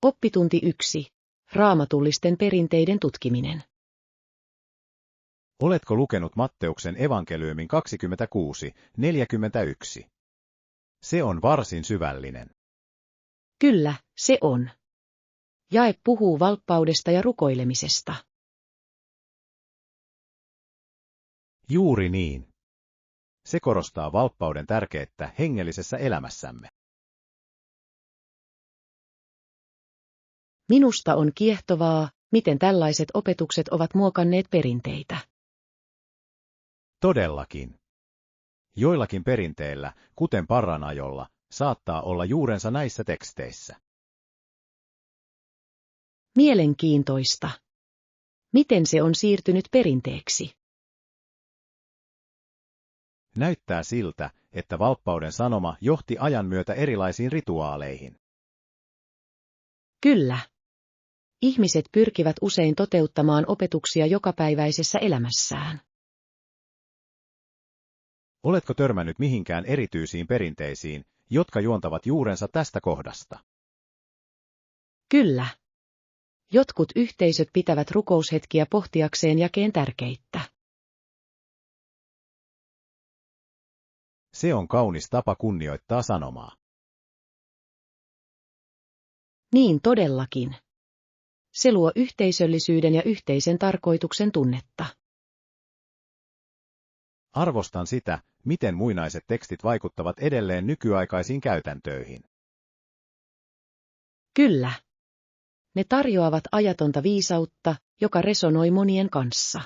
Oppitunti 1. Raamatullisten perinteiden tutkiminen. Oletko lukenut Matteuksen evankeliumin 26:41? Se on varsin syvällinen. Kyllä, se on. Jae puhuu valppaudesta ja rukoilemisesta. Juuri niin. Se korostaa valppauden tärkeyttä hengellisessä elämässämme. Minusta on kiehtovaa, miten tällaiset opetukset ovat muokanneet perinteitä. Todellakin. Joillakin perinteillä, kuten parranajolla, saattaa olla juurensa näissä teksteissä. Mielenkiintoista. Miten se on siirtynyt perinteeksi? Näyttää siltä, että valppauden sanoma johti ajan myötä erilaisiin rituaaleihin. Kyllä. Ihmiset pyrkivät usein toteuttamaan opetuksia jokapäiväisessä elämässään. Oletko törmännyt mihinkään erityisiin perinteisiin, jotka juontavat juurensa tästä kohdasta? Kyllä. Jotkut yhteisöt pitävät rukoushetkiä pohtiakseen jakeen tärkeyttä. Se on kaunis tapa kunnioittaa sanomaa. Niin todellakin. Se luo yhteisöllisyyden ja yhteisen tarkoituksen tunnetta. Arvostan sitä, miten muinaiset tekstit vaikuttavat edelleen nykyaikaisiin käytäntöihin. Kyllä. Ne tarjoavat ajatonta viisautta, joka resonoi monien kanssa.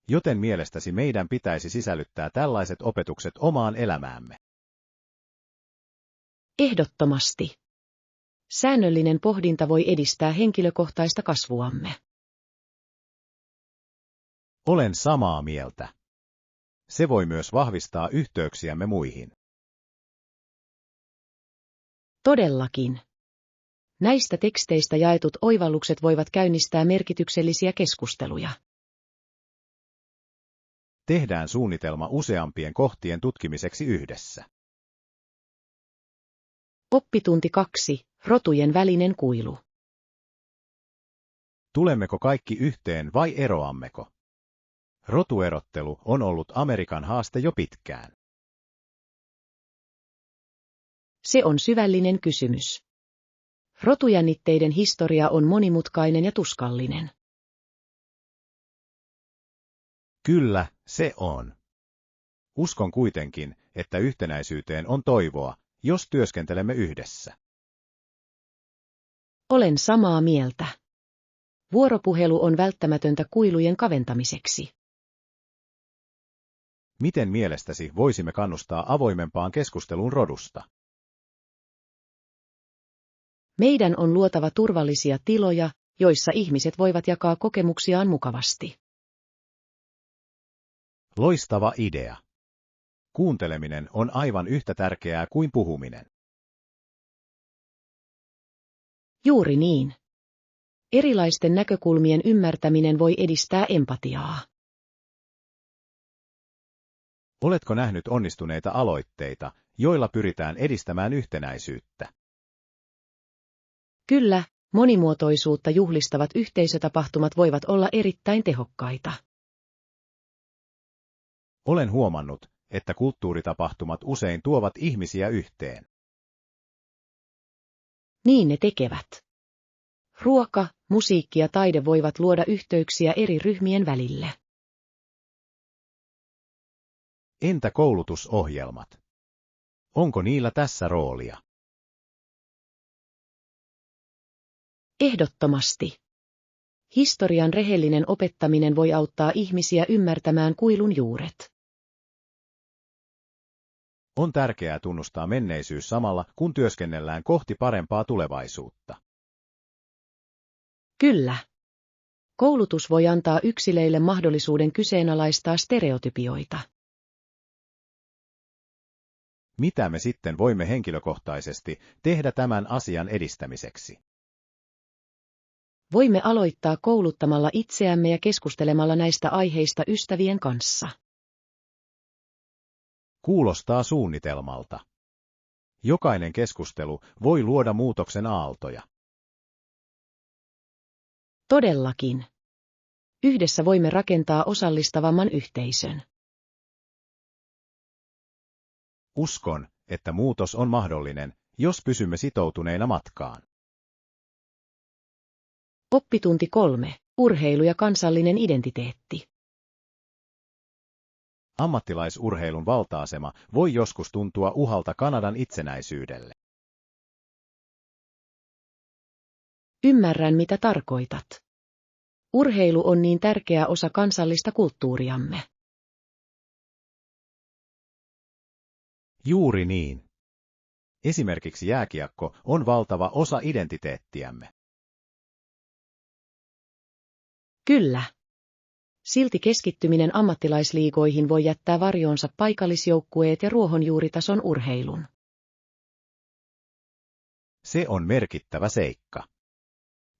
Joten mielestäsi meidän pitäisi sisällyttää tällaiset opetukset omaan elämäämme. Ehdottomasti. Säännöllinen pohdinta voi edistää henkilökohtaista kasvuamme. Olen samaa mieltä. Se voi myös vahvistaa yhteyksiämme muihin. Todellakin. Näistä teksteistä jaetut oivallukset voivat käynnistää merkityksellisiä keskusteluja. Tehdään suunnitelma useampien kohtien tutkimiseksi yhdessä. Oppitunti 2. Rotujen välinen kuilu. Tulemmeko kaikki yhteen vai eroammeko? Rotuerottelu on ollut Amerikan haaste jo pitkään. Se on syvällinen kysymys. Rotujännitteiden historia on monimutkainen ja tuskallinen. Kyllä, se on. Uskon kuitenkin, että yhtenäisyyteen on toivoa, jos työskentelemme yhdessä. Olen samaa mieltä. Vuoropuhelu on välttämätöntä kuilujen kaventamiseksi. Miten mielestäsi voisimme kannustaa avoimempaan keskusteluun rodusta? Meidän on luotava turvallisia tiloja, joissa ihmiset voivat jakaa kokemuksiaan mukavasti. Loistava idea. Kuunteleminen on aivan yhtä tärkeää kuin puhuminen. Juuri niin. Erilaisten näkökulmien ymmärtäminen voi edistää empatiaa. Oletko nähnyt onnistuneita aloitteita, joilla pyritään edistämään yhtenäisyyttä? Kyllä, monimuotoisuutta juhlistavat yhteisötapahtumat voivat olla erittäin tehokkaita. Olen huomannut, että kulttuuritapahtumat usein tuovat ihmisiä yhteen. Niin ne tekevät. Ruoka, musiikki ja taide voivat luoda yhteyksiä eri ryhmien välille. Entä koulutusohjelmat? Onko niillä tässä roolia? Ehdottomasti. Historian rehellinen opettaminen voi auttaa ihmisiä ymmärtämään kuilun juuret. On tärkeää tunnustaa menneisyys samalla, kun työskennellään kohti parempaa tulevaisuutta. Kyllä. Koulutus voi antaa yksilöille mahdollisuuden kyseenalaistaa stereotypioita. Mitä me sitten voimme henkilökohtaisesti tehdä tämän asian edistämiseksi? Voimme aloittaa kouluttamalla itseämme ja keskustelemalla näistä aiheista ystävien kanssa. Kuulostaa suunnitelmalta. Jokainen keskustelu voi luoda muutoksen aaltoja. Todellakin. Yhdessä voimme rakentaa osallistavamman yhteisön. Uskon, että muutos on mahdollinen, jos pysymme sitoutuneina matkaan. Oppitunti 3. Urheilu ja kansallinen identiteetti. Ammattilaisurheilun valta-asema voi joskus tuntua uhalta Kanadan itsenäisyydelle. Ymmärrän, mitä tarkoitat. Urheilu on niin tärkeä osa kansallista kulttuuriamme. Juuri niin. Esimerkiksi jääkiekko on valtava osa identiteettiämme. Kyllä. Silti keskittyminen ammattilaisliigoihin voi jättää varjoonsa paikallisjoukkueet ja ruohonjuuritason urheilun. Se on merkittävä seikka.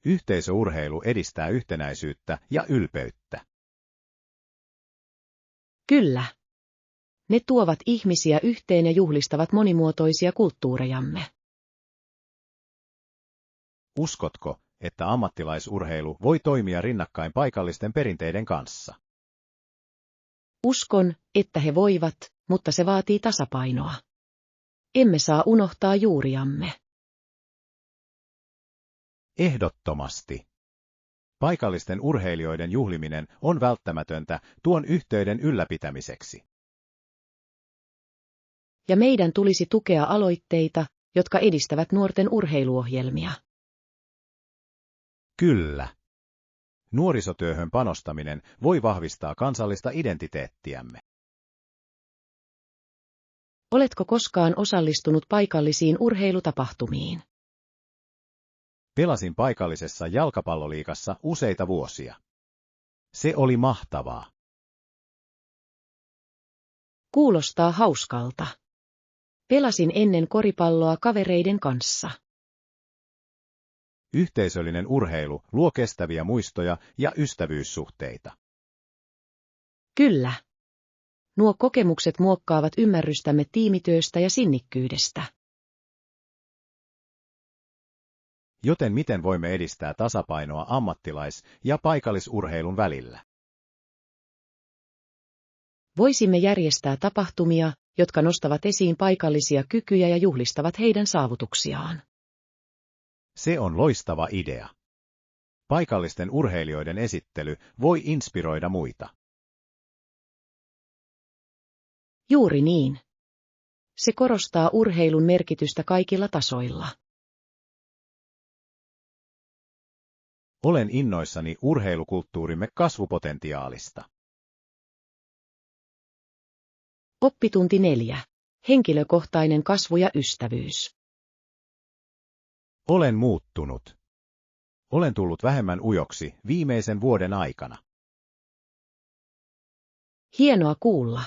Yhteisöurheilu edistää yhtenäisyyttä ja ylpeyttä. Kyllä. Ne tuovat ihmisiä yhteen ja juhlistavat monimuotoisia kulttuurejamme. Uskotko, että ammattilaisurheilu voi toimia rinnakkain paikallisten perinteiden kanssa? Uskon, että he voivat, mutta se vaatii tasapainoa. Emme saa unohtaa juuriamme. Ehdottomasti. Paikallisten urheilijoiden juhliminen on välttämätöntä tuon yhteyden ylläpitämiseksi. Ja meidän tulisi tukea aloitteita, jotka edistävät nuorten urheiluohjelmia. Kyllä. Nuorisotyöhön panostaminen voi vahvistaa kansallista identiteettiämme. Oletko koskaan osallistunut paikallisiin urheilutapahtumiin? Pelasin paikallisessa jalkapalloliigassa useita vuosia. Se oli mahtavaa. Kuulostaa hauskalta. Pelasin ennen koripalloa kavereiden kanssa. Yhteisöllinen urheilu luo kestäviä muistoja ja ystävyyssuhteita. Kyllä. Nuo kokemukset muokkaavat ymmärrystämme tiimityöstä ja sinnikkyydestä. Joten miten voimme edistää tasapainoa ammattilais- ja paikallisurheilun välillä? Voisimme järjestää tapahtumia, jotka nostavat esiin paikallisia kykyjä ja juhlistavat heidän saavutuksiaan. Se on loistava idea. Paikallisten urheilijoiden esittely voi inspiroida muita. Juuri niin. Se korostaa urheilun merkitystä kaikilla tasoilla. Olen innoissani urheilukulttuurimme kasvupotentiaalista. Oppitunti 4. Henkilökohtainen kasvu ja ystävyys. Olen muuttunut. Olen tullut vähemmän ujoksi viimeisen vuoden aikana. Hienoa kuulla.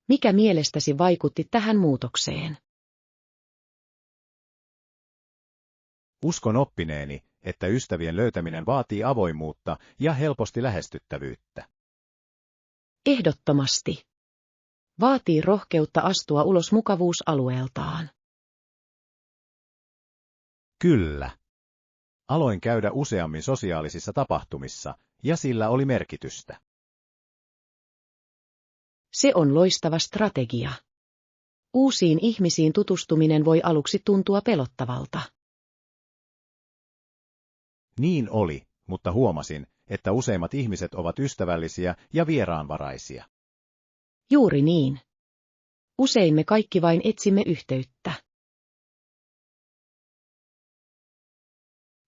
Mikä mielestäsi vaikutti tähän muutokseen? Uskon oppineeni, että ystävien löytäminen vaatii avoimuutta ja helposti lähestyttävyyttä. Ehdottomasti. Vaatii rohkeutta astua ulos mukavuusalueeltaan. Kyllä. Aloin käydä useammin sosiaalisissa tapahtumissa, ja sillä oli merkitystä. Se on loistava strategia. Uusiin ihmisiin tutustuminen voi aluksi tuntua pelottavalta. Niin oli, mutta huomasin, että useimmat ihmiset ovat ystävällisiä ja vieraanvaraisia. Juuri niin. Usein me kaikki vain etsimme yhteyttä.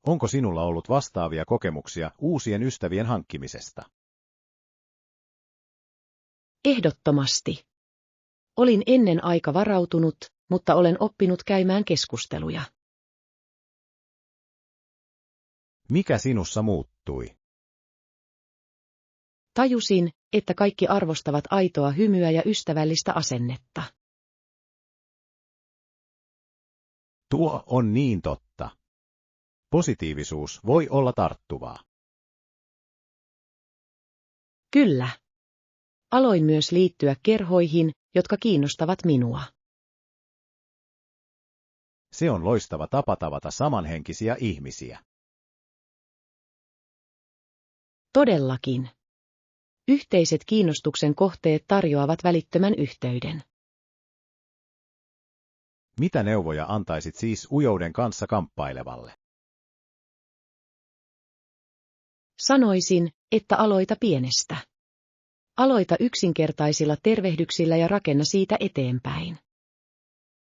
Onko sinulla ollut vastaavia kokemuksia uusien ystävien hankkimisesta? Ehdottomasti. Olin ennen aika varautunut, mutta olen oppinut käymään keskusteluja. Mikä sinussa muuttui? Tajusin, että kaikki arvostavat aitoa hymyä ja ystävällistä asennetta. Tuo on niin totta. Positiivisuus voi olla tarttuvaa. Kyllä. Aloin myös liittyä kerhoihin, jotka kiinnostavat minua. Se on loistava tapa tavata samanhenkisiä ihmisiä. Todellakin. Yhteiset kiinnostuksen kohteet tarjoavat välittömän yhteyden. Mitä neuvoja antaisit siis ujouden kanssa kamppailevalle? Sanoisin, että aloita pienestä. Aloita yksinkertaisilla tervehdyksillä ja rakenna siitä eteenpäin.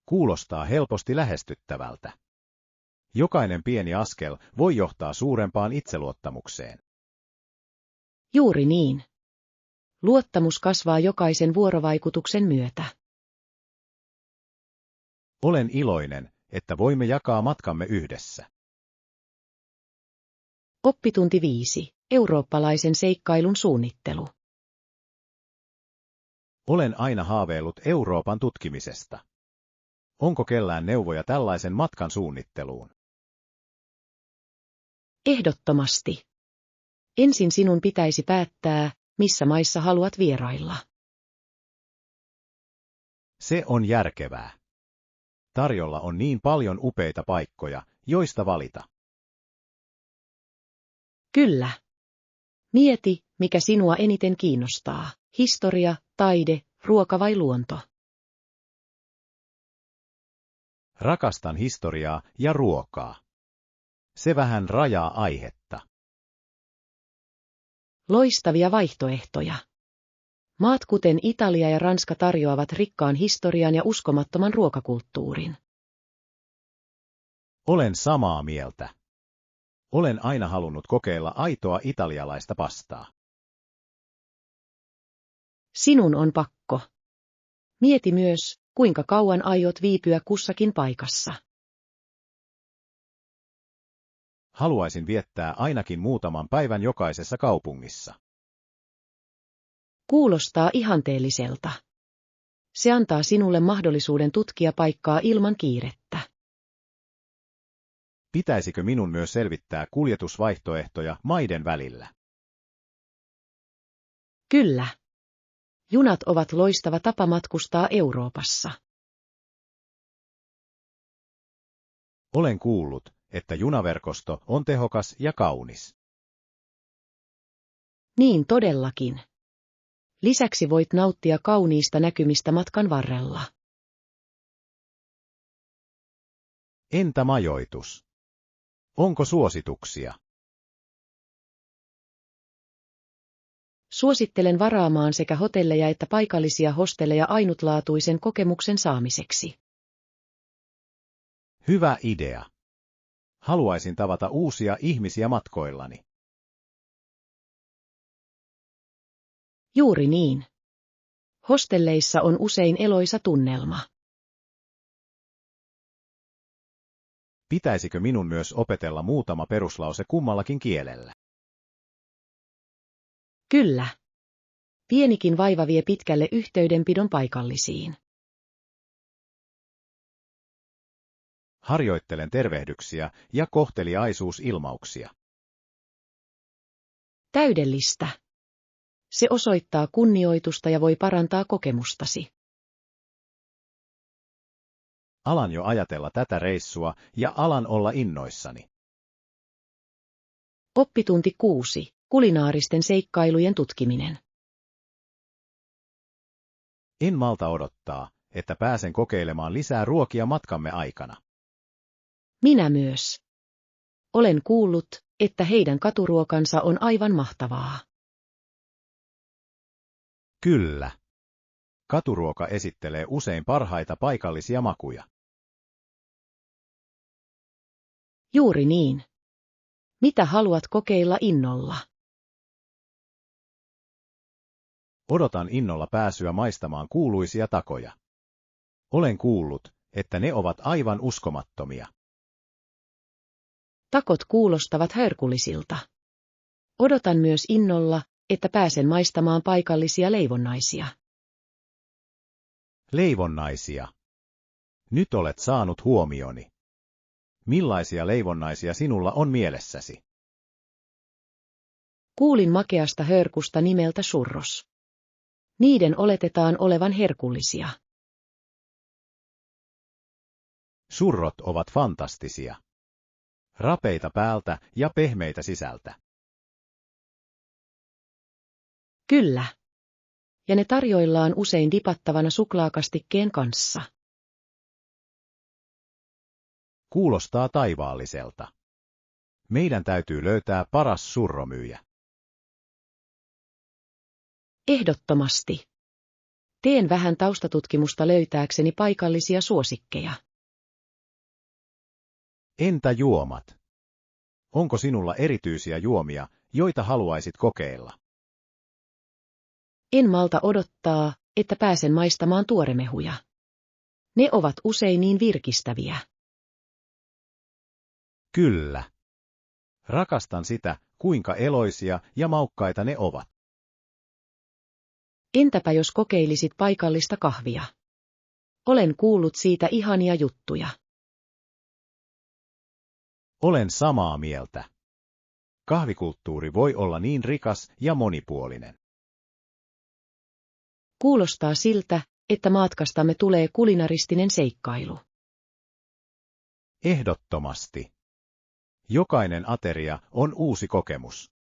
Kuulostaa helposti lähestyttävältä. Jokainen pieni askel voi johtaa suurempaan itseluottamukseen. Juuri niin. Luottamus kasvaa jokaisen vuorovaikutuksen myötä. Olen iloinen, että voimme jakaa matkamme yhdessä. Oppitunti 5. Eurooppalaisen seikkailun suunnittelu. Olen aina haaveillut Euroopan tutkimisesta. Onko kellään neuvoja tällaisen matkan suunnitteluun? Ehdottomasti. Ensin sinun pitäisi päättää, missä maissa haluat vierailla. Se on järkevää. Tarjolla on niin paljon upeita paikkoja, joista valita. Kyllä. Mieti, mikä sinua eniten kiinnostaa. Historia, taide, ruoka vai luonto? Rakastan historiaa ja ruokaa. Se vähän rajaa aihetta. Loistavia vaihtoehtoja. Maat kuten Italia ja Ranska tarjoavat rikkaan historian ja uskomattoman ruokakulttuurin. Olen samaa mieltä. Olen aina halunnut kokeilla aitoa italialaista pastaa. Sinun on pakko. Mieti myös, kuinka kauan aiot viipyä kussakin paikassa. Haluaisin viettää ainakin muutaman päivän jokaisessa kaupungissa. Kuulostaa ihanteelliselta. Se antaa sinulle mahdollisuuden tutkia paikkaa ilman kiirettä. Pitäisikö minun myös selvittää kuljetusvaihtoehtoja maiden välillä? Kyllä. Junat ovat loistava tapa matkustaa Euroopassa. Olen kuullut, että junaverkosto on tehokas ja kaunis. Niin todellakin. Lisäksi voit nauttia kauniista näkymistä matkan varrella. Entä majoitus? Onko suosituksia? Suosittelen varaamaan sekä hotelleja että paikallisia hostelleja ainutlaatuisen kokemuksen saamiseksi. Hyvä idea. Haluaisin tavata uusia ihmisiä matkoillani. Juuri niin. Hostelleissa on usein eloisa tunnelma. Pitäisikö minun myös opetella muutama peruslause kummallakin kielellä? Kyllä. Pienikin vaiva vie pitkälle yhteydenpidon paikallisiin. Harjoittelen tervehdyksiä ja kohteliaisuusilmauksia. Täydellistä. Se osoittaa kunnioitusta ja voi parantaa kokemustasi. Alan jo ajatella tätä reissua ja alan olla innoissani. Oppitunti 6. Kulinaaristen seikkailujen tutkiminen. En malta odottaa, että pääsen kokeilemaan lisää ruokia matkamme aikana. Minä myös. Olen kuullut, että heidän katuruokansa on aivan mahtavaa. Kyllä. Katuruoka esittelee usein parhaita paikallisia makuja. Juuri niin. Mitä haluat kokeilla innolla? Odotan innolla pääsyä maistamaan kuuluisia takoja. Olen kuullut, että ne ovat aivan uskomattomia. Takot kuulostavat herkullisilta. Odotan myös innolla, että pääsen maistamaan paikallisia leivonnaisia. Leivonnaisia. Nyt olet saanut huomioni. Millaisia leivonnaisia sinulla on mielessäsi? Kuulin makeasta hörkusta nimeltä churros. Niiden oletetaan olevan herkullisia. Surrot ovat fantastisia. Rapeita päältä ja pehmeitä sisältä. Kyllä. Ja ne tarjoillaan usein dipattavana suklaakastikkeen kanssa. Kuulostaa taivaalliselta. Meidän täytyy löytää paras surromyyjä. Ehdottomasti. Teen vähän taustatutkimusta löytääkseni paikallisia suosikkeja. Entä juomat? Onko sinulla erityisiä juomia, joita haluaisit kokeilla? En malta odottaa, että pääsen maistamaan tuoremehuja. Ne ovat usein niin virkistäviä. Kyllä. Rakastan sitä, kuinka eloisia ja maukkaita ne ovat. Entäpä jos kokeilisit paikallista kahvia? Olen kuullut siitä ihania juttuja. Olen samaa mieltä. Kahvikulttuuri voi olla niin rikas ja monipuolinen. Kuulostaa siltä, että matkastamme tulee kulinaristinen seikkailu. Ehdottomasti. Jokainen ateria on uusi kokemus.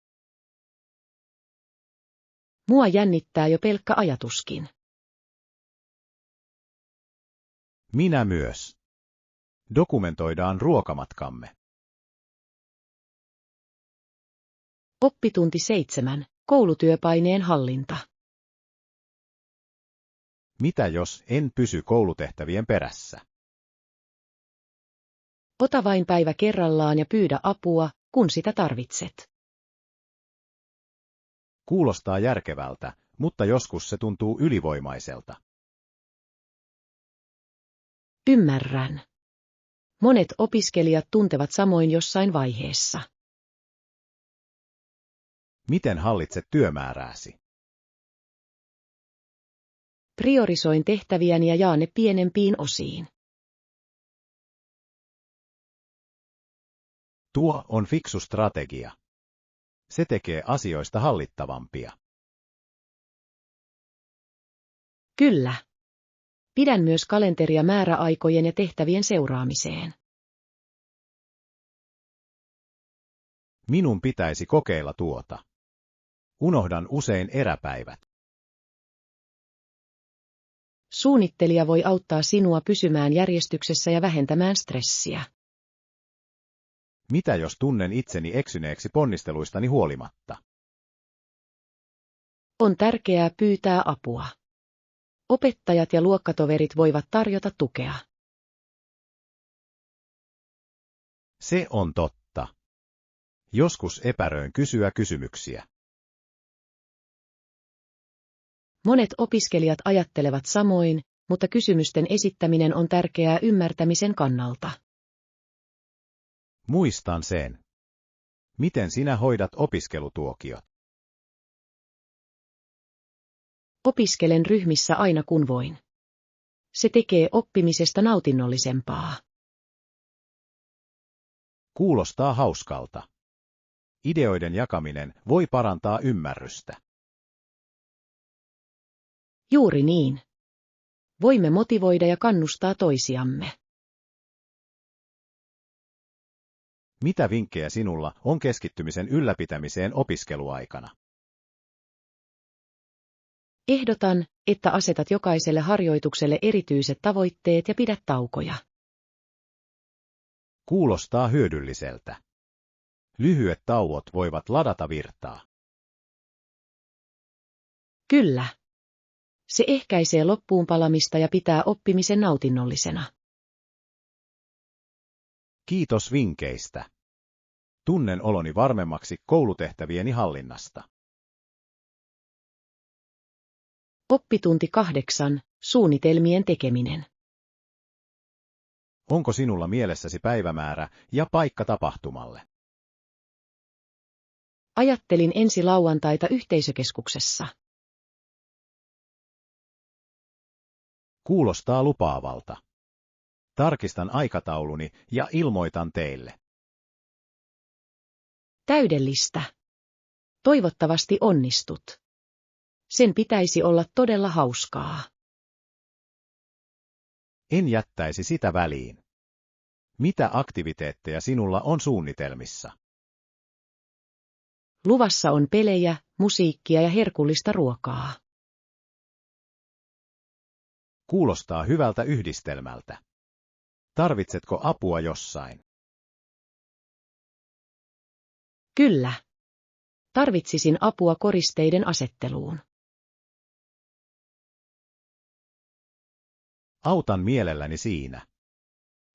Mua jännittää jo pelkkä ajatuskin. Minä myös. Dokumentoidaan ruokamatkamme. Oppitunti 7. Koulutyöpaineen hallinta. Mitä jos en pysy koulutehtävien perässä? Ota vain päivä kerrallaan ja pyydä apua, kun sitä tarvitset. Kuulostaa järkevältä, mutta joskus se tuntuu ylivoimaiselta. Ymmärrän. Monet opiskelijat tuntevat samoin jossain vaiheessa. Miten hallitset työmäärääsi? Priorisoin tehtäviäni ja jaan ne pienempiin osiin. Tuo on fiksu strategia. Se tekee asioista hallittavampia. Kyllä. Pidän myös kalenteria määräaikojen ja tehtävien seuraamiseen. Minun pitäisi kokeilla tuota. Unohdan usein eräpäivät. Suunnittelija voi auttaa sinua pysymään järjestyksessä ja vähentämään stressiä. Mitä jos tunnen itseni eksyneeksi ponnisteluistani huolimatta? On tärkeää pyytää apua. Opettajat ja luokkatoverit voivat tarjota tukea. Se on totta. Joskus epäröin kysyä kysymyksiä. Monet opiskelijat ajattelevat samoin, mutta kysymysten esittäminen on tärkeää ymmärtämisen kannalta. Muistan sen. Miten sinä hoidat opiskelutuokiot? Opiskelen ryhmissä aina kun voin. Se tekee oppimisesta nautinnollisempaa. Kuulostaa hauskalta. Ideoiden jakaminen voi parantaa ymmärrystä. Juuri niin. Voimme motivoida ja kannustaa toisiamme. Mitä vinkkejä sinulla on keskittymisen ylläpitämiseen opiskeluaikana? Ehdotan, että asetat jokaiselle harjoitukselle erityiset tavoitteet ja pidät taukoja. Kuulostaa hyödylliseltä. Lyhyet tauot voivat ladata virtaa. Kyllä. Se ehkäisee loppuun palamista ja pitää oppimisen nautinnollisena. Kiitos vinkkeistä. Tunnen oloni varmemmaksi koulutehtävieni hallinnasta. Oppitunti 8. Suunnitelmien tekeminen. Onko sinulla mielessäsi päivämäärä ja paikka tapahtumalle? Ajattelin ensi lauantaita yhteisökeskuksessa. Kuulostaa lupaavalta. Tarkistan aikatauluni ja ilmoitan teille. Täydellistä. Toivottavasti onnistut. Sen pitäisi olla todella hauskaa. En jättäisi sitä väliin. Mitä aktiviteetteja sinulla on suunnitelmissa? Luvassa on pelejä, musiikkia ja herkullista ruokaa. Kuulostaa hyvältä yhdistelmältä. Tarvitsetko apua jossain? Kyllä. Tarvitsisin apua koristeiden asetteluun. Autan mielelläni siinä.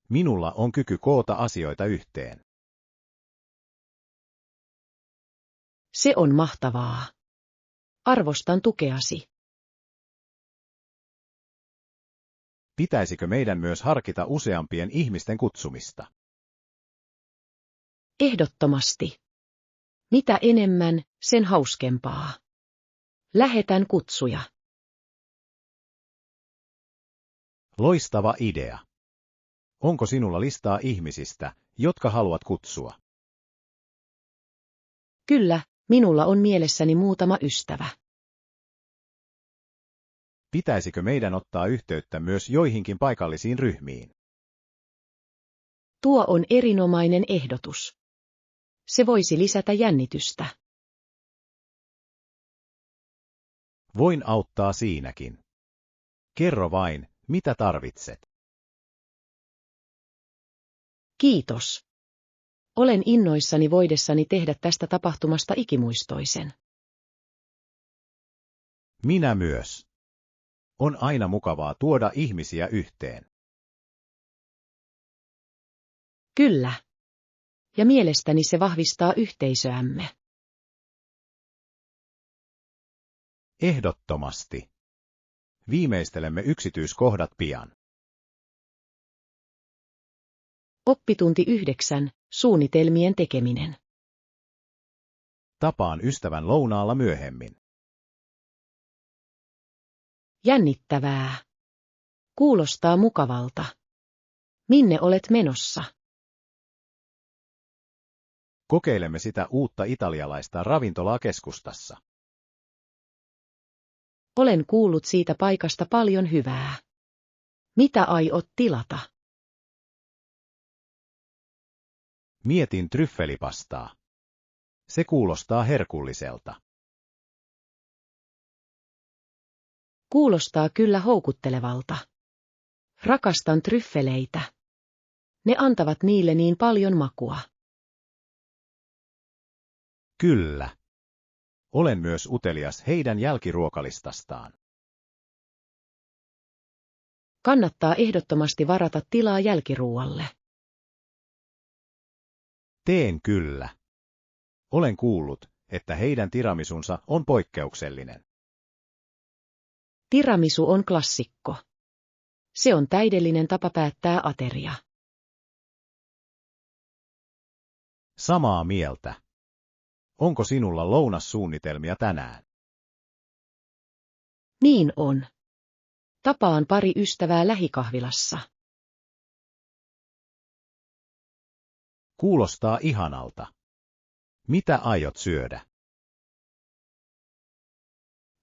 Minulla on kyky koota asioita yhteen. Se on mahtavaa. Arvostan tukeasi. Pitäisikö meidän myös harkita useampien ihmisten kutsumista? Ehdottomasti. Mitä enemmän, sen hauskempaa. Lähetän kutsuja. Loistava idea. Onko sinulla listaa ihmisistä, jotka haluat kutsua? Kyllä, minulla on mielessäni muutama ystävä. Pitäisikö meidän ottaa yhteyttä myös joihinkin paikallisiin ryhmiin? Tuo on erinomainen ehdotus. Se voisi lisätä jännitystä. Voin auttaa siinäkin. Kerro vain, mitä tarvitset. Kiitos. Olen innoissani voidessani tehdä tästä tapahtumasta ikimuistoisen. Minä myös. On aina mukavaa tuoda ihmisiä yhteen. Kyllä. Ja mielestäni se vahvistaa yhteisöämme. Ehdottomasti. Viimeistelemme yksityiskohdat pian. Oppitunti 9. Suunnitelmien tekeminen. Tapaan ystävän lounaalla myöhemmin. Jännittävää. Kuulostaa mukavalta. Minne olet menossa? Kokeilemme sitä uutta italialaista ravintolaa keskustassa. Olen kuullut siitä paikasta paljon hyvää. Mitä aiot tilata? Mietin tryffelipastaa. Se kuulostaa herkulliselta. Kuulostaa kyllä houkuttelevalta. Rakastan tryffeleitä. Ne antavat niille niin paljon makua. Kyllä. Olen myös utelias heidän jälkiruokalistastaan. Kannattaa ehdottomasti varata tilaa jälkiruualle. Teen kyllä. Olen kuullut, että heidän tiramisunsa on poikkeuksellinen. Tiramisu on klassikko. Se on täydellinen tapa päättää ateria. Samaa mieltä. Onko sinulla lounassuunnitelmia tänään? Niin on. Tapaan pari ystävää lähikahvilassa. Kuulostaa ihanalta. Mitä aiot syödä?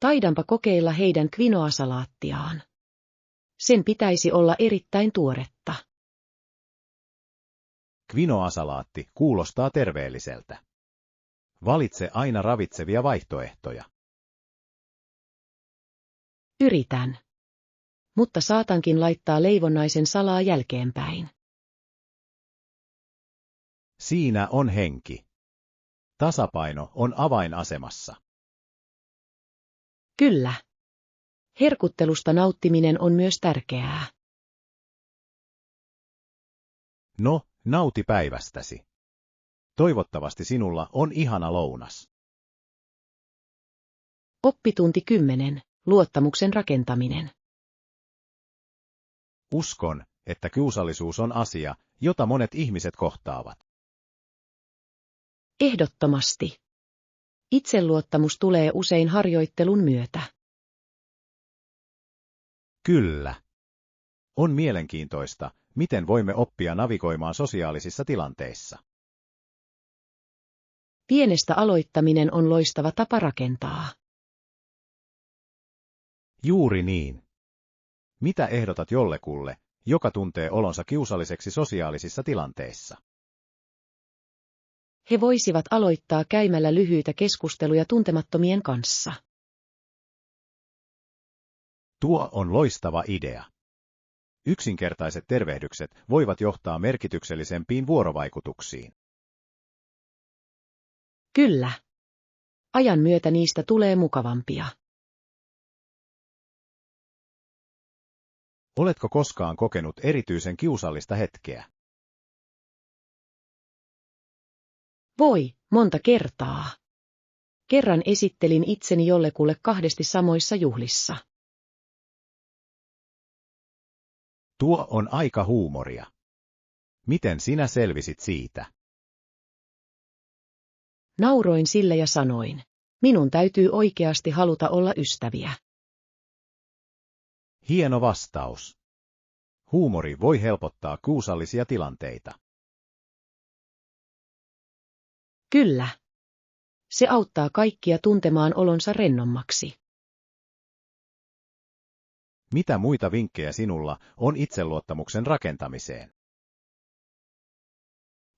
Taidanpa kokeilla heidän quinoa-salaattiaan. Sen pitäisi olla erittäin tuoretta. Quinoa-salaatti kuulostaa terveelliseltä. Valitse aina ravitsevia vaihtoehtoja. Yritän. Mutta saatankin laittaa leivonnaisen salaa jälkeenpäin. Siinä on henki. Tasapaino on avainasemassa. Kyllä. Herkuttelusta nauttiminen on myös tärkeää. No, nauti päivästäsi. Toivottavasti sinulla on ihana lounas. Oppitunti 10. Luottamuksen rakentaminen. Uskon, että kiusallisuus on asia, jota monet ihmiset kohtaavat. Ehdottomasti. Itseluottamus tulee usein harjoittelun myötä. Kyllä. On mielenkiintoista, miten voimme oppia navigoimaan sosiaalisissa tilanteissa. Pienestä aloittaminen on loistava tapa rakentaa. Juuri niin. Mitä ehdotat jollekulle, joka tuntee olonsa kiusalliseksi sosiaalisissa tilanteissa. He voisivat aloittaa käymällä lyhyitä keskusteluja tuntemattomien kanssa. Tuo on loistava idea. Yksinkertaiset tervehdykset voivat johtaa merkityksellisempiin vuorovaikutuksiin. Kyllä. Ajan myötä niistä tulee mukavampia. Oletko koskaan kokenut erityisen kiusallista hetkeä? Voi, monta kertaa. Kerran esittelin itseni jollekulle kahdesti samoissa juhlissa. Tuo on aika huumoria. Miten sinä selvisit siitä? Nauroin sille ja sanoin, minun täytyy oikeasti haluta olla ystäviä. Hieno vastaus. Huumori voi helpottaa kiusallisia tilanteita. Kyllä. Se auttaa kaikkia tuntemaan olonsa rennommaksi. Mitä muita vinkkejä sinulla on itseluottamuksen rakentamiseen?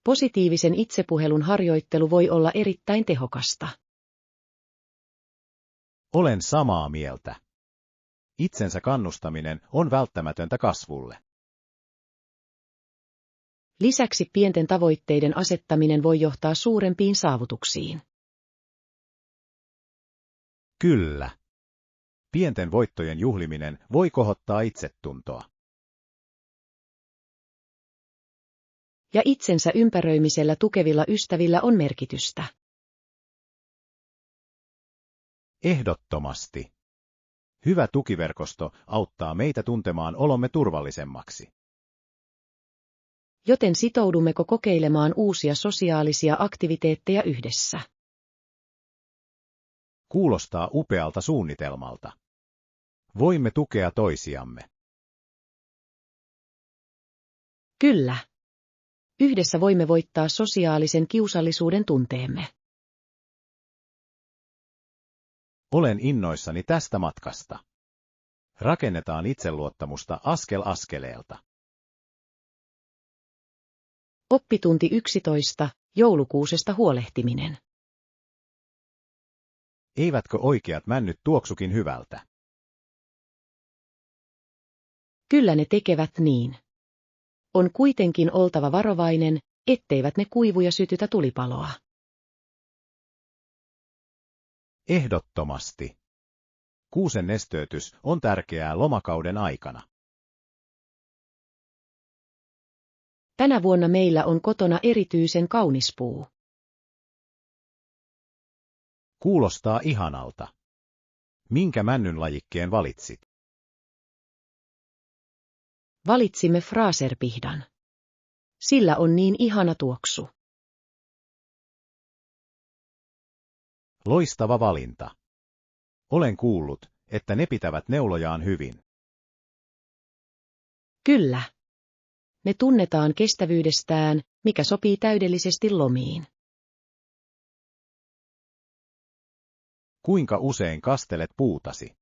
Positiivisen itsepuhelun harjoittelu voi olla erittäin tehokasta. Olen samaa mieltä. Itsensä kannustaminen on välttämätöntä kasvulle. Lisäksi pienten tavoitteiden asettaminen voi johtaa suurempiin saavutuksiin. Kyllä. Pienten voittojen juhliminen voi kohottaa itsetuntoa. Ja itsensä ympäröimisellä tukevilla ystävillä on merkitystä. Ehdottomasti. Hyvä tukiverkosto auttaa meitä tuntemaan olomme turvallisemmaksi. Joten sitoudummeko kokeilemaan uusia sosiaalisia aktiviteetteja yhdessä? Kuulostaa upealta suunnitelmalta. Voimme tukea toisiamme. Kyllä. Yhdessä voimme voittaa sosiaalisen kiusallisuuden tunteemme. Olen innoissani tästä matkasta. Rakennetaan itseluottamusta askel askeleelta. Oppitunti 11. Joulukuusesta huolehtiminen. Eivätkö oikeat männyt tuoksukin hyvältä? Kyllä ne tekevät niin. On kuitenkin oltava varovainen, etteivät ne kuivu ja sytytä tulipaloa. Ehdottomasti. Kuusen nesteytys on tärkeää lomakauden aikana. Tänä vuonna meillä on kotona erityisen kaunis puu. Kuulostaa ihanalta. Minkä männynlajikkeen valitsit? Valitsimme Fraserpihdan. Sillä on niin ihana tuoksu. Loistava valinta. Olen kuullut, että ne pitävät neulojaan hyvin. Kyllä. Ne tunnetaan kestävyydestään, mikä sopii täydellisesti lomiin. Kuinka usein kastelet puutasi?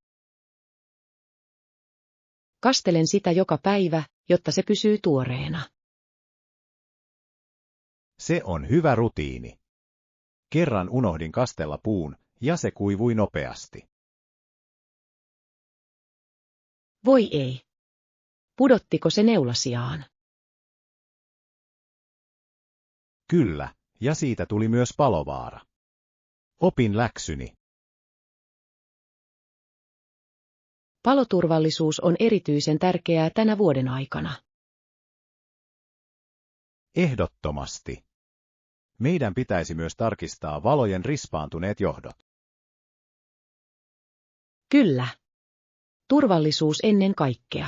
Kastelen sitä joka päivä, jotta se pysyy tuoreena. Se on hyvä rutiini. Kerran unohdin kastella puun, ja se kuivui nopeasti. Voi ei. Pudottiko se neulasiaan? Kyllä, ja siitä tuli myös palovaara. Opin läksyni. Paloturvallisuus on erityisen tärkeää tänä vuoden aikana. Ehdottomasti. Meidän pitäisi myös tarkistaa valojen rispaantuneet johdot. Kyllä. Turvallisuus ennen kaikkea.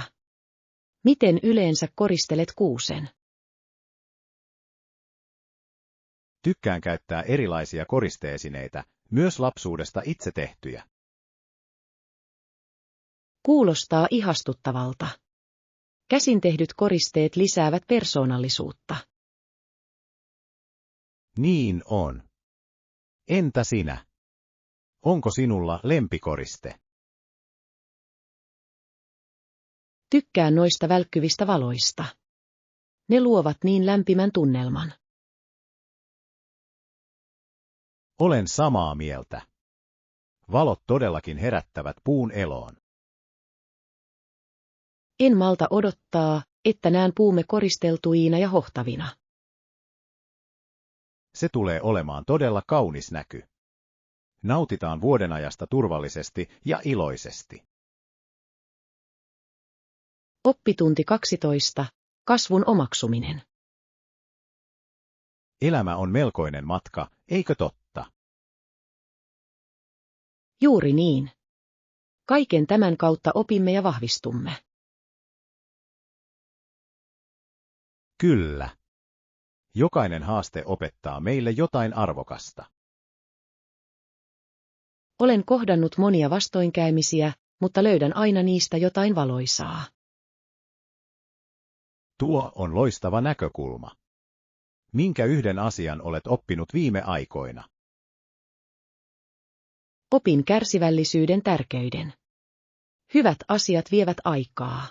Miten yleensä koristelet kuusen? Tykkään käyttää erilaisia koristeesineitä, myös lapsuudesta itse tehtyjä. Kuulostaa ihastuttavalta. Käsin tehdyt koristeet lisäävät persoonallisuutta. Niin on. Entä sinä? Onko sinulla lempikoriste? Tykkään noista välkkyvistä valoista. Ne luovat niin lämpimän tunnelman. Olen samaa mieltä. Valot todellakin herättävät puun eloon. En malta odottaa, että näen puumme koristeltuina ja hohtavina. Se tulee olemaan todella kaunis näky. Nautitaan vuodenajasta turvallisesti ja iloisesti. Oppitunti 12. Kasvun omaksuminen. Elämä on melkoinen matka, eikö totta? Juuri niin. Kaiken tämän kautta opimme ja vahvistumme. Kyllä. Jokainen haaste opettaa meille jotain arvokasta. Olen kohdannut monia vastoinkäymisiä, mutta löydän aina niistä jotain valoisaa. Tuo on loistava näkökulma. Minkä yhden asian olet oppinut viime aikoina? Opin kärsivällisyyden tärkeyden. Hyvät asiat vievät aikaa.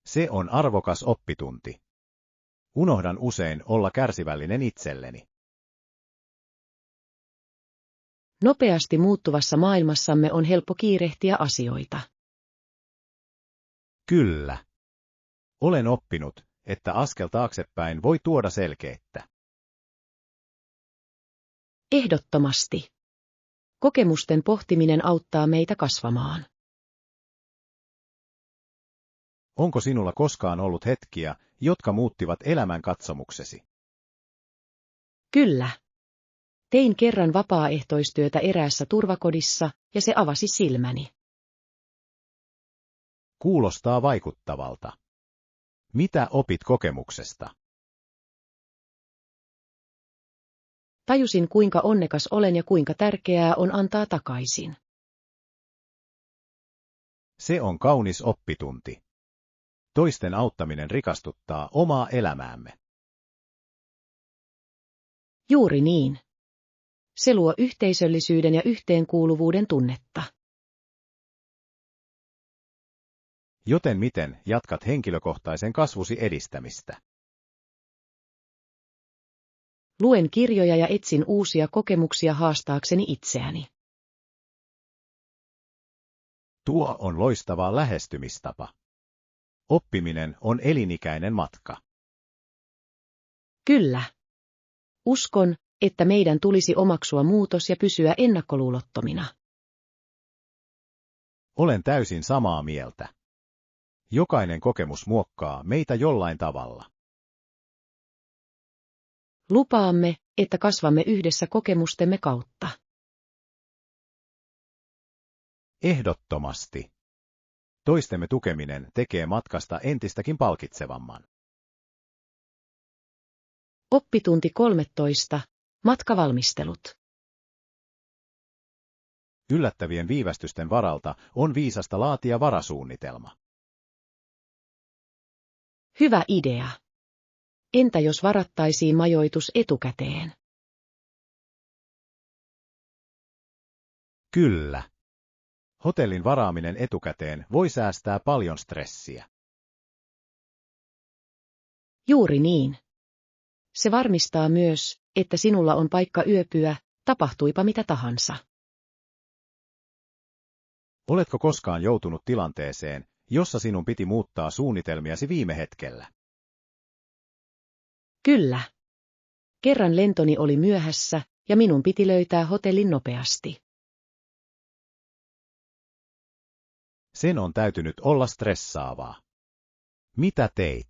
Se on arvokas oppitunti. Unohdan usein olla kärsivällinen itselleni. Nopeasti muuttuvassa maailmassamme on helppo kiirehtiä asioita. Kyllä. Olen oppinut, että askel taaksepäin voi tuoda selkeyttä. Ehdottomasti. Kokemusten pohtiminen auttaa meitä kasvamaan. Onko sinulla koskaan ollut hetkiä, jotka muuttivat elämän katsomuksesi? Kyllä. Tein kerran vapaaehtoistyötä eräässä turvakodissa, ja se avasi silmäni. Kuulostaa vaikuttavalta. Mitä opit kokemuksesta? Tajusin, kuinka onnekas olen ja kuinka tärkeää on antaa takaisin. Se on kaunis oppitunti. Toisten auttaminen rikastuttaa omaa elämäämme. Juuri niin. Se luo yhteisöllisyyden ja yhteenkuuluvuuden tunnetta. Joten miten jatkat henkilökohtaisen kasvusi edistämistä? Luen kirjoja ja etsin uusia kokemuksia haastaakseni itseäni. Tuo on loistava lähestymistapa. Oppiminen on elinikäinen matka. Kyllä. Uskon, että meidän tulisi omaksua muutos ja pysyä ennakkoluulottomina. Olen täysin samaa mieltä. Jokainen kokemus muokkaa meitä jollain tavalla. Lupaamme, että kasvamme yhdessä kokemustemme kautta. Ehdottomasti. Toistemme tukeminen tekee matkasta entistäkin palkitsevamman. Oppitunti 13. Matkavalmistelut. Yllättävien viivästysten varalta on viisasta laatia varasuunnitelma. Hyvä idea. Entä jos varattaisiin majoitus etukäteen? Kyllä. Hotellin varaaminen etukäteen voi säästää paljon stressiä. Juuri niin. Se varmistaa myös, että sinulla on paikka yöpyä, tapahtuipa mitä tahansa. Oletko koskaan joutunut tilanteeseen, jossa sinun piti muuttaa suunnitelmiasi viime hetkellä? Kyllä. Kerran lentoni oli myöhässä, ja minun piti löytää hotellin nopeasti. Sen on täytynyt olla stressaavaa. Mitä teit?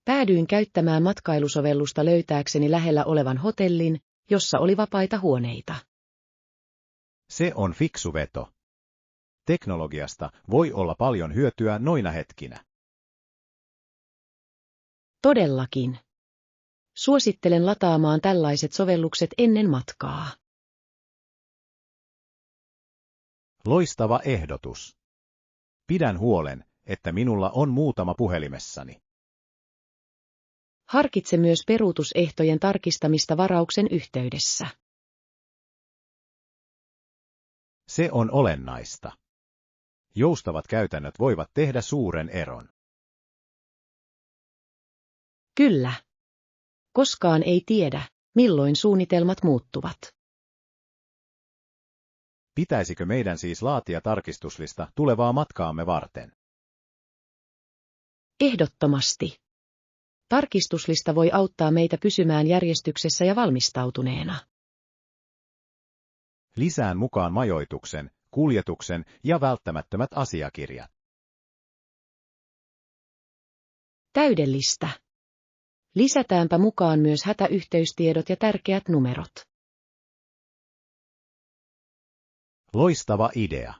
Päädyin käyttämään matkailusovellusta löytääkseni lähellä olevan hotellin, jossa oli vapaita huoneita. Se on fiksu veto. Teknologiasta voi olla paljon hyötyä noina hetkinä. Todellakin. Suosittelen lataamaan tällaiset sovellukset ennen matkaa. Loistava ehdotus. Pidän huolen, että minulla on muutama puhelimessani. Harkitse myös peruutusehtojen tarkistamista varauksen yhteydessä. Se on olennaista. Joustavat käytännöt voivat tehdä suuren eron. Kyllä. Koskaan ei tiedä, milloin suunnitelmat muuttuvat. Pitäisikö meidän siis laatia tarkistuslista tulevaa matkaamme varten? Ehdottomasti. Tarkistuslista voi auttaa meitä pysymään järjestyksessä ja valmistautuneena. Lisään mukaan majoituksen, kuljetuksen ja välttämättömät asiakirjat. Täydellistä. Lisätäänpä mukaan myös hätäyhteystiedot ja tärkeät numerot. Loistava idea.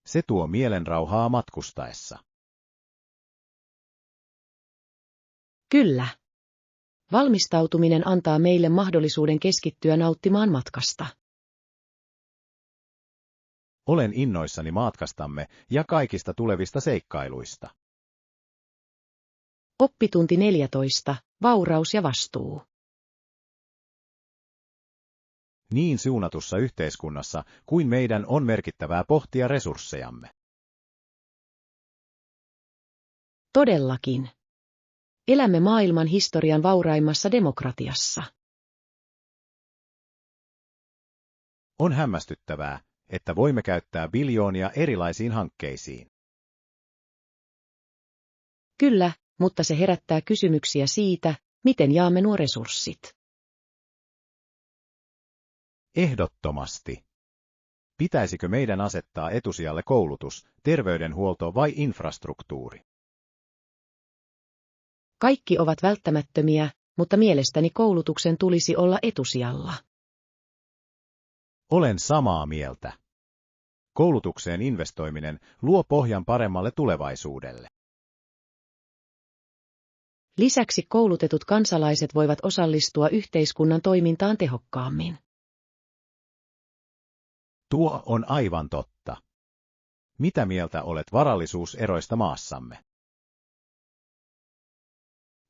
Se tuo mielenrauhaa matkustaessa. Kyllä. Valmistautuminen antaa meille mahdollisuuden keskittyä nauttimaan matkasta. Olen innoissani matkastamme ja kaikista tulevista seikkailuista. Oppitunti 14. Vauraus ja vastuu. Niin suunnatussa yhteiskunnassa kuin meidän on merkittävää pohtia resurssejamme. Todellakin. Elämme maailman historian vauraimmassa demokratiassa. On hämmästyttävää, että voimme käyttää biljoonia erilaisiin hankkeisiin. Kyllä, mutta se herättää kysymyksiä siitä, miten jaamme nuo resurssit. Ehdottomasti. Pitäisikö meidän asettaa etusijalle koulutus, terveydenhuolto vai infrastruktuuri? Kaikki ovat välttämättömiä, mutta mielestäni koulutuksen tulisi olla etusijalla. Olen samaa mieltä. Koulutukseen investoiminen luo pohjan paremmalle tulevaisuudelle. Lisäksi koulutetut kansalaiset voivat osallistua yhteiskunnan toimintaan tehokkaammin. Tuo on aivan totta. Mitä mieltä olet varallisuuseroista maassamme?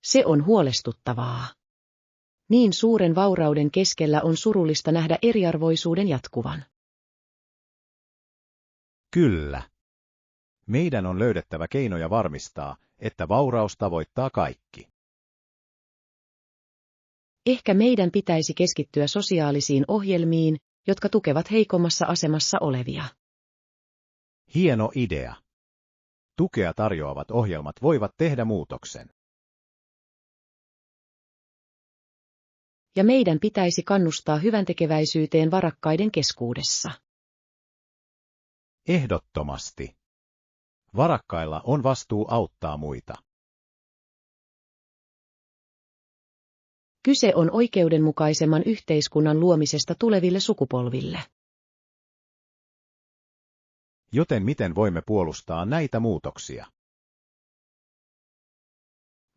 Se on huolestuttavaa. Niin suuren vaurauden keskellä on surullista nähdä eriarvoisuuden jatkuvan. Kyllä. Meidän on löydettävä keinoja varmistaa, että vauraus tavoittaa kaikki. Ehkä meidän pitäisi keskittyä sosiaalisiin ohjelmiin, jotka tukevat heikommassa asemassa olevia. Hieno idea. Tukea tarjoavat ohjelmat voivat tehdä muutoksen. Ja meidän pitäisi kannustaa hyväntekeväisyyteen varakkaiden keskuudessa. Ehdottomasti. Varakkailla on vastuu auttaa muita. Kyse on oikeudenmukaisemman yhteiskunnan luomisesta tuleville sukupolville. Joten miten voimme puolustaa näitä muutoksia?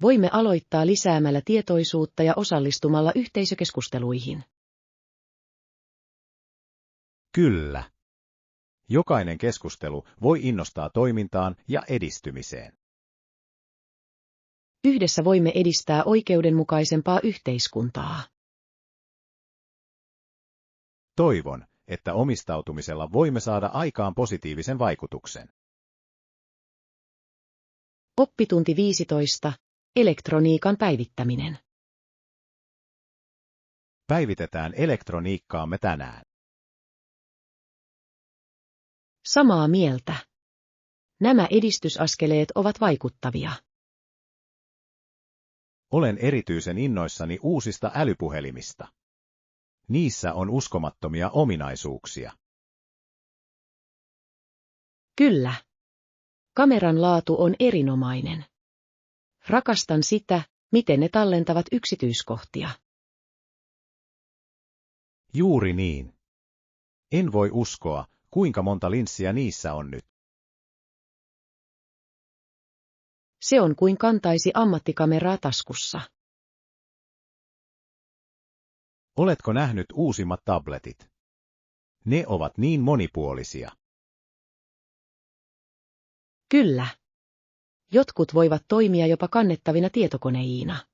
Voimme aloittaa lisäämällä tietoisuutta ja osallistumalla yhteisökeskusteluihin. Kyllä. Jokainen keskustelu voi innostaa toimintaan ja edistymiseen. Yhdessä voimme edistää oikeudenmukaisempaa yhteiskuntaa. Toivon, että omistautumisella voimme saada aikaan positiivisen vaikutuksen. Oppitunti 15. Elektroniikan päivittäminen. Päivitetään elektroniikkaamme tänään. Samaa mieltä. Nämä edistysaskeleet ovat vaikuttavia. Olen erityisen innoissani uusista älypuhelimista. Niissä on uskomattomia ominaisuuksia. Kyllä. Kameran laatu on erinomainen. Rakastan sitä, miten ne tallentavat yksityiskohtia. Juuri niin. En voi uskoa, kuinka monta linssiä niissä on nyt. Se on kuin kantaisi ammattikameraa taskussa. Oletko nähnyt uusimmat tabletit? Ne ovat niin monipuolisia. Kyllä. Jotkut voivat toimia jopa kannettavina tietokoneina.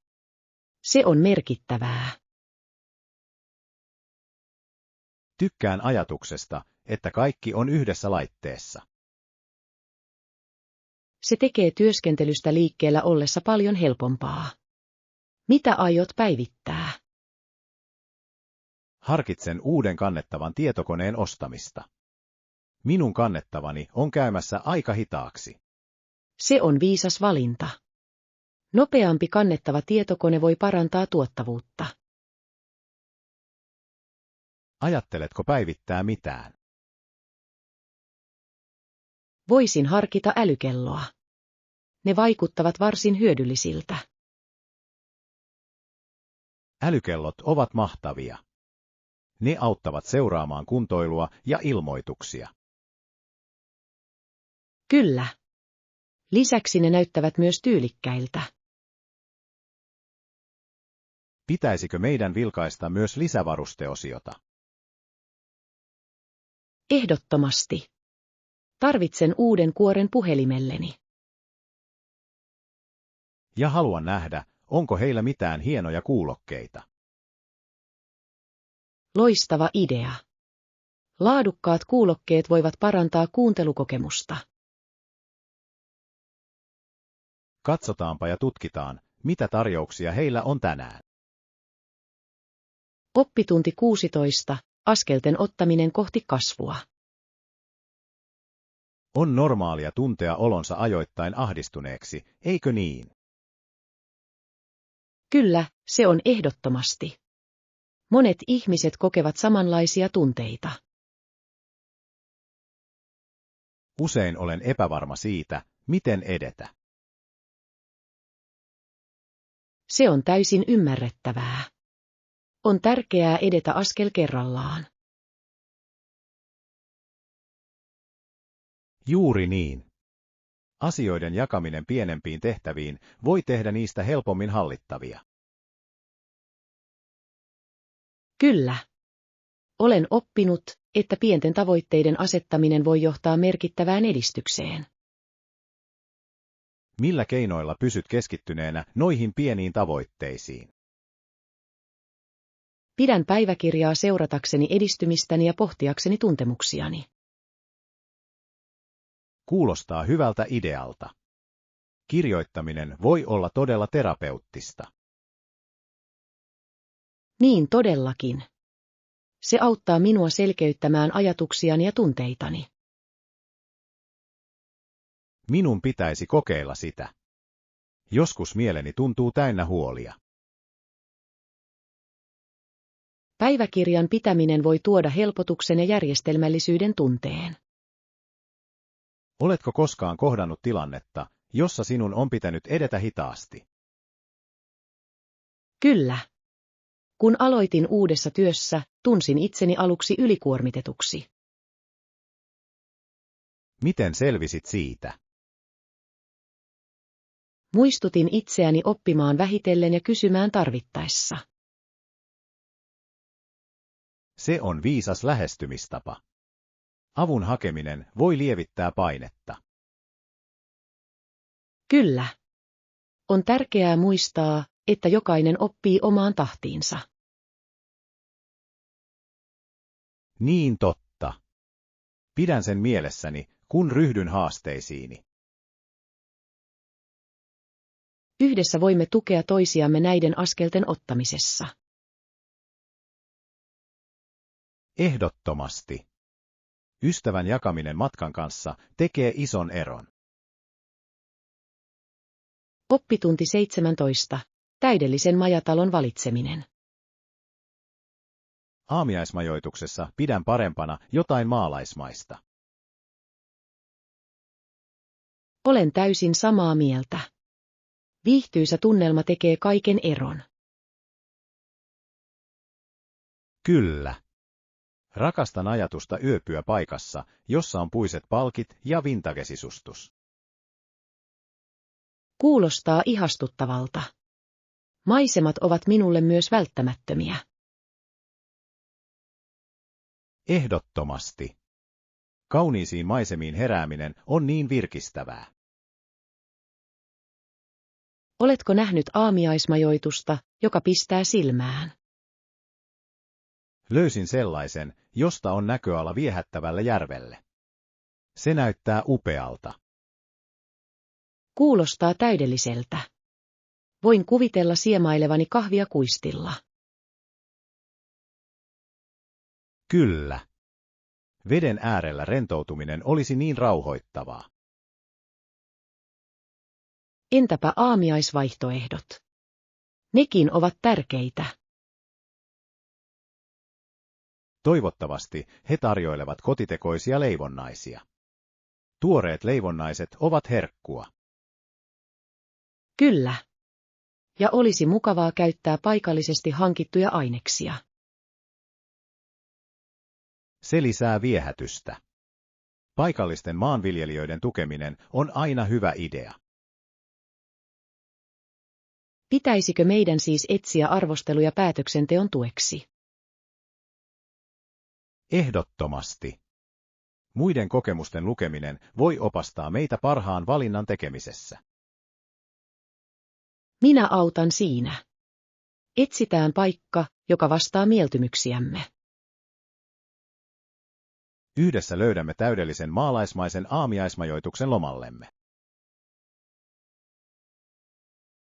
Se on merkittävää. Tykkään ajatuksesta, että kaikki on yhdessä laitteessa. Se tekee työskentelystä liikkeellä ollessa paljon helpompaa. Mitä aiot päivittää? Harkitsen uuden kannettavan tietokoneen ostamista. Minun kannettavani on käymässä aika hitaaksi. Se on viisas valinta. Nopeampi kannettava tietokone voi parantaa tuottavuutta. Ajatteletko päivittää mitään? Voisin harkita älykelloa. Ne vaikuttavat varsin hyödyllisiltä. Älykellot ovat mahtavia. Ne auttavat seuraamaan kuntoilua ja ilmoituksia. Kyllä. Lisäksi ne näyttävät myös tyylikkäiltä. Pitäisikö meidän vilkaista myös lisävarusteosiota? Ehdottomasti. Tarvitsen uuden kuoren puhelimelleni. Ja haluan nähdä, onko heillä mitään hienoja kuulokkeita. Loistava idea. Laadukkaat kuulokkeet voivat parantaa kuuntelukokemusta. Katsotaanpa ja tutkitaan, mitä tarjouksia heillä on tänään. Oppitunti 16. Askelten ottaminen kohti kasvua. On normaalia tuntea olonsa ajoittain ahdistuneeksi, eikö niin? Kyllä, se on ehdottomasti. Monet ihmiset kokevat samanlaisia tunteita. Usein olen epävarma siitä, miten edetä. Se on täysin ymmärrettävää. On tärkeää edetä askel kerrallaan. Juuri niin. Asioiden jakaminen pienempiin tehtäviin voi tehdä niistä helpommin hallittavia. Kyllä. Olen oppinut, että pienten tavoitteiden asettaminen voi johtaa merkittävään edistykseen. Millä keinoilla pysyt keskittyneenä noihin pieniin tavoitteisiin? Pidän päiväkirjaa seuratakseni edistymistäni ja pohtiakseni tuntemuksiani. Kuulostaa hyvältä idealta. Kirjoittaminen voi olla todella terapeuttista. Niin todellakin. Se auttaa minua selkeyttämään ajatuksiani ja tunteitani. Minun pitäisi kokeilla sitä. Joskus mieleni tuntuu täynnä huolia. Päiväkirjan pitäminen voi tuoda helpotuksen ja järjestelmällisyyden tunteen. Oletko koskaan kohdannut tilannetta, jossa sinun on pitänyt edetä hitaasti? Kyllä. Kun aloitin uudessa työssä, tunsin itseni aluksi ylikuormitetuksi. Miten selvisit siitä? Muistutin itseäni oppimaan vähitellen ja kysymään tarvittaessa. Se on viisas lähestymistapa. Avun hakeminen voi lievittää painetta. Kyllä. On tärkeää muistaa, että jokainen oppii omaan tahtiinsa. Niin totta. Pidän sen mielessäni, kun ryhdyn haasteisiini. Yhdessä voimme tukea toisiamme näiden askelten ottamisessa. Ehdottomasti. Ystävän jakaminen matkan kanssa tekee ison eron. Oppitunti 17. Täydellisen majatalon valitseminen. Aamiaismajoituksessa pidän parempana jotain maalaismaista. Olen täysin samaa mieltä. Viihtyisä tunnelma tekee kaiken eron. Kyllä. Rakastan ajatusta yöpyä paikassa, jossa on puiset palkit ja vintage-sisustus. Kuulostaa ihastuttavalta. Maisemat ovat minulle myös välttämättömiä. Ehdottomasti. Kauniisiin maisemiin herääminen on niin virkistävää. Oletko nähnyt aamiaismajoitusta, joka pistää silmään? Löysin sellaisen, josta on näköala viehättävälle järvelle. Se näyttää upealta. Kuulostaa täydelliseltä. Voin kuvitella siemailevani kahvia kuistilla. Kyllä. Veden äärellä rentoutuminen olisi niin rauhoittavaa. Entäpä aamiaisvaihtoehdot? Nekin ovat tärkeitä. Toivottavasti he tarjoilevat kotitekoisia leivonnaisia. Tuoreet leivonnaiset ovat herkkua. Kyllä. Ja olisi mukavaa käyttää paikallisesti hankittuja aineksia. Se lisää viehätystä. Paikallisten maanviljelijöiden tukeminen on aina hyvä idea. Pitäisikö meidän siis etsiä arvosteluja päätöksenteon tueksi? Ehdottomasti. Muiden kokemusten lukeminen voi opastaa meitä parhaan valinnan tekemisessä. Minä autan siinä. Etsitään paikka, joka vastaa mieltymyksiämme. Yhdessä löydämme täydellisen maalaismaisen aamiaismajoituksen lomallemme.